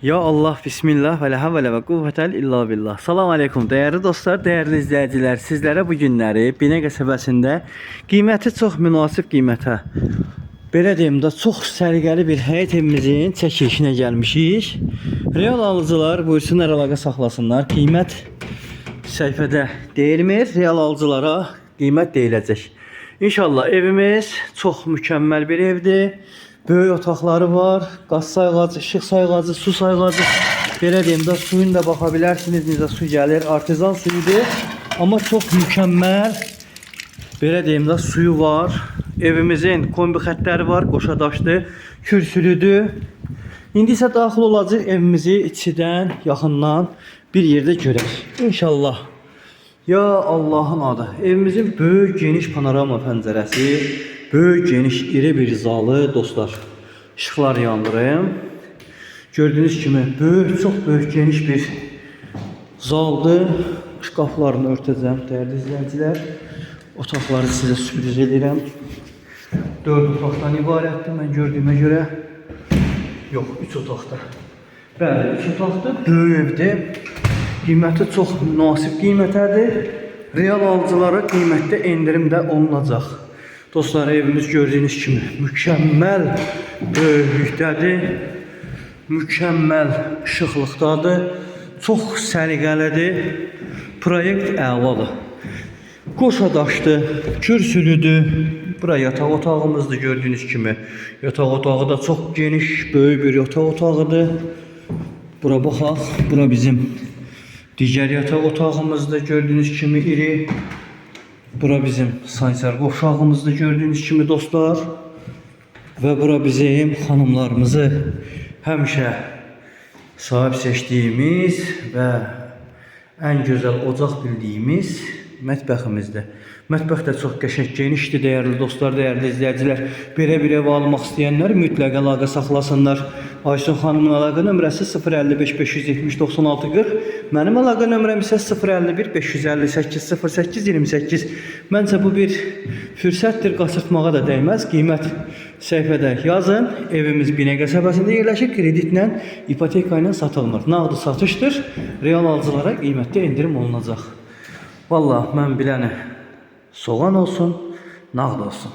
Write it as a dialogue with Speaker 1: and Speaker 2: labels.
Speaker 1: Ya Allah, bismillah və la havlə və quvvətə illa billah. Salam aleykum değerli dostlar, değerli izləyicilər. Sizlərə bu günləri Binə qəsəbəsində qiyməti çox münasib qiymətə, belə deyim də çox səliqəli bir həyət evimizin çəkilişinə gəlmişik. Real alıcılar buyursunlar, əlaqə saxlasınlar. Qiymət səhifədə deyilmir, real alıcılara qiymət deyiləcək. İnşallah evimiz çox mükəmməl bir evdir. Böyük otaqları var, qaz sayğacı, işıq sayğacı, su sayğacı. Belə deyim də suyun da baxa bilərsiniz, necə su gəlir. Artizan suyudur, amma çox mükəmməl. Belə deyim də suyu var. Evimizin kombi xəttləri var, qoşadaşdır, kürsülüdür. İndi isə daxil olacaq evimizi içidən, yaxından bir yerdə görək. İnşallah. Ya Allah'ın adı. Evimizin böyük geniş panorama pəncərəsi, böyük geniş iri bir zalı dostlar. Işıqlar yandırayım. Gördüğünüz kimi böyük, çox böyük geniş bir zaldır. Şkaflarını örtəcəm dəyərli izləyicilər. Otaqları sizə sürpriz edirəm. 4 otaqdan ibarətdir mən gördüyümə görə. Yox, 3 otaqda. Bəli, 3 otaqda böyük evdir. Qiyməti çox münasib qiymətədir. Real alıcılara qiymətdə endirim də olunacaq. Dostlar, evimiz gördüğünüz kimi mükəmməl böyüklükdədir. Mükəmməl işıqlıqdadır. Çox səliqəlidir. Proyekt əladır. Qoşadaşdır, kürsülüdür. Bura yataq otağımızdır gördüğünüz kimi. Yataq otağı da çox geniş, böyük bir yataq otağıdır. Bura baxaq, bura bizim digər yataq otağımızdır gördüğünüz kimi iri. Bura bizim saysar qovşağımızdır gördüğünüz kimi dostlar. Və bura bizim xanımlarımızı həmişə sahib seçdiyimiz və ən gözəl ocaq bildiyimiz mətbəximizdir. Mətbəx də çox qəşəng genişdir değerli dostlar, değerli izləyicilər. Belə bir ev almaq istəyənlər mütləq əlaqə saxlasınlar. Aysun xanımın əlaqə nömrəsi 055 570 96 40. Mənim əlaqə nömrəm isə 051 558 08 28. Məncə bu bir fürsətdir, qaçırtmağa da dəyməz. Qiymət səhifədə yazın. Evimiz Binə qəsəbəsində yerləşir. Kreditlə, ipoteka ilə satılmır. Nağdı satışdır. Real alıcılara qiymətdə endirim olunacaq. Vallahi mən biləni soğan olsun, nağd olsun.